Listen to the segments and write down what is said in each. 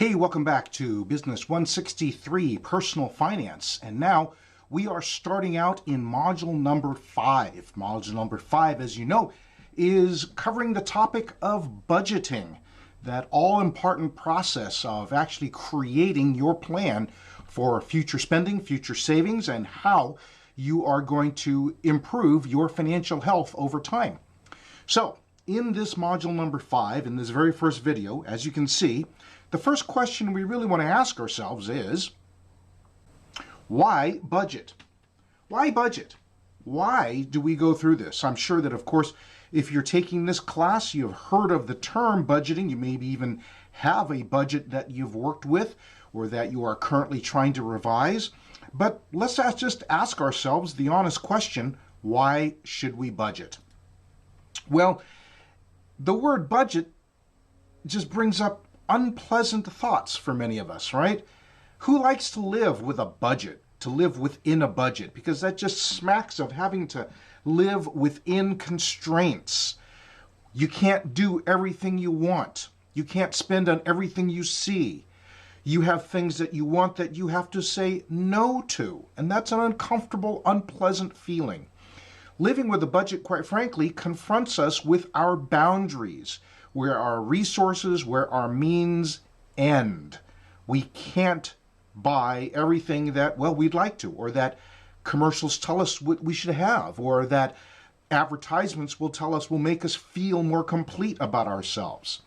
Hey, welcome back to Business 163, Personal Finance. And now we are starting out in module number 5. Module number 5, as you know, is covering the topic of budgeting, that all-important process of actually creating your plan for future spending, future savings, and how you are going to improve your financial health over time. So, in this module number 5, in this very first video, as you can see, the first question we really want to ask ourselves is, why budget? Why budget? Why do we go through this? I'm sure that, of course, if you're taking this class, you've heard of the term budgeting. You maybe even have a budget that you've worked with or that you are currently trying to revise. But let's just ask ourselves the honest question, why should we budget? Well, the word budget just brings up unpleasant thoughts for many of us, right? Who likes to live with a budget, to live within a budget? Because that just smacks of having to live within constraints. You can't do everything you want. You can't spend on everything you see. You have things that you want that you have to say no to. And that's an uncomfortable, unpleasant feeling. Living with a budget, quite frankly, confronts us with our boundaries, where our resources, where our means end. We can't buy everything that, well, we'd like to, or that commercials tell us what we should have, or that advertisements will tell us will make us feel more complete about ourselves.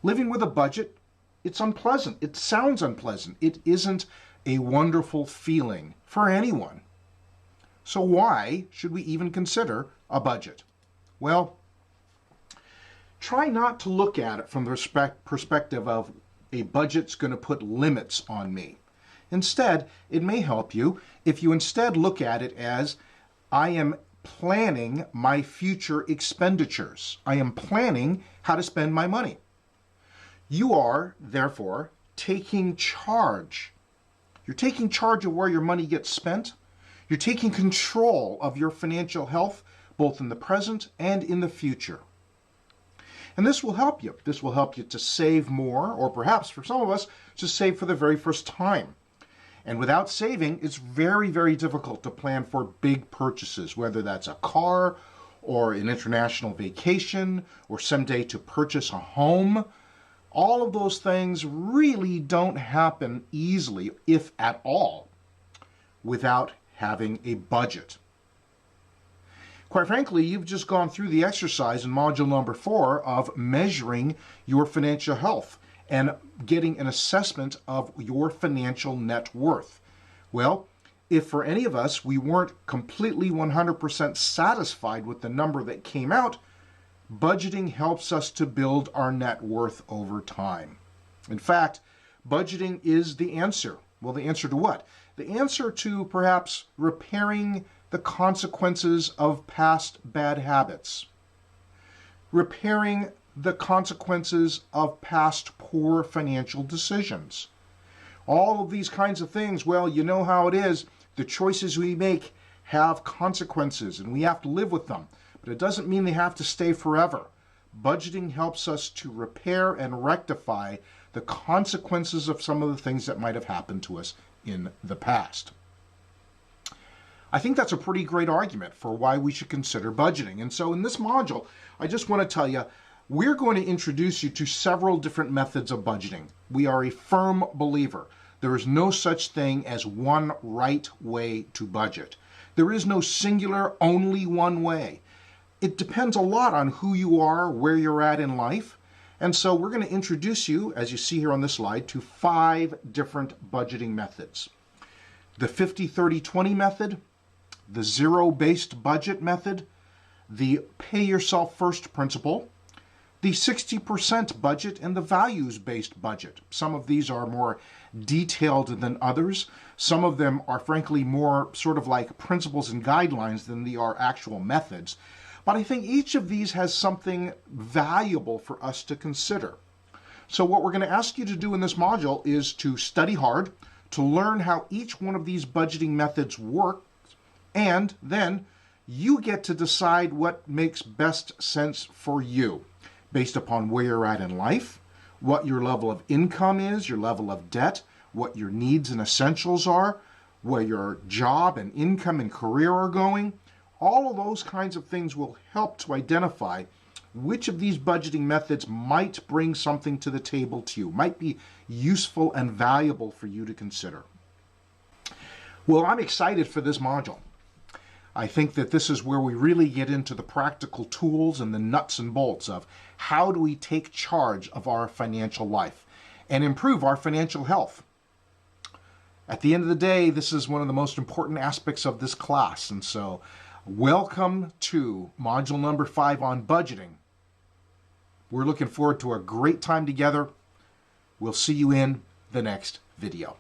Living with a budget, it's unpleasant. It sounds unpleasant. It isn't a wonderful feeling for anyone. So why should we even consider a budget? Well, try not to look at it from the perspective of a budget's going to put limits on me. Instead, it may help you if you instead look at it as, I am planning my future expenditures. I am planning how to spend my money. You are, therefore, taking charge. You're taking charge of where your money gets spent. You're taking control of your financial health, both in the present and in the future. And this will help you. This will help you to save more, or perhaps for some of us, to save for the very first time. And without saving, it's very, very difficult to plan for big purchases, whether that's a car or an international vacation or someday to purchase a home. All of those things really don't happen easily, if at all, without having a budget. Quite frankly, you've just gone through the exercise in module number 4 of measuring your financial health and getting an assessment of your financial net worth. Well, if for any of us we weren't completely 100% satisfied with the number that came out, budgeting helps us to build our net worth over time. In fact, budgeting is the answer. Well, the answer to what? The answer to perhaps repairing the consequences of past bad habits, repairing the consequences of past poor financial decisions. All of these kinds of things, well, you know how it is. The choices we make have consequences and we have to live with them, but it doesn't mean they have to stay forever. Budgeting helps us to repair and rectify the consequences of some of the things that might have happened to us in the past. I think that's a pretty great argument for why we should consider budgeting. And so in this module, I just want to tell you, we're going to introduce you to several different methods of budgeting. We are a firm believer. There is no such thing as one right way to budget. There is no singular, only one way. It depends a lot on who you are, where you're at in life. And so we're going to introduce you, as you see here on this slide, to 5 different budgeting methods. The 50-30-20 method, the zero-based budget method, the pay-yourself-first principle, the 60% budget, and the values-based budget. Some of these are more detailed than others. Some of them are, frankly, more sort of like principles and guidelines than they are actual methods. But I think each of these has something valuable for us to consider. So what we're going to ask you to do in this module is to study hard, to learn how each one of these budgeting methods work, and then you get to decide what makes best sense for you based upon where you're at in life, what your level of income is, your level of debt, what your needs and essentials are, where your job and income and career are going. All of those kinds of things will help to identify which of these budgeting methods might bring something to the table to you, might be useful and valuable for you to consider. Well, I'm excited for this module. I think that this is where we really get into the practical tools and the nuts and bolts of how do we take charge of our financial life and improve our financial health. At the end of the day, this is one of the most important aspects of this class. And so, welcome to module number 5 on budgeting. We're looking forward to a great time together. We'll see you in the next video.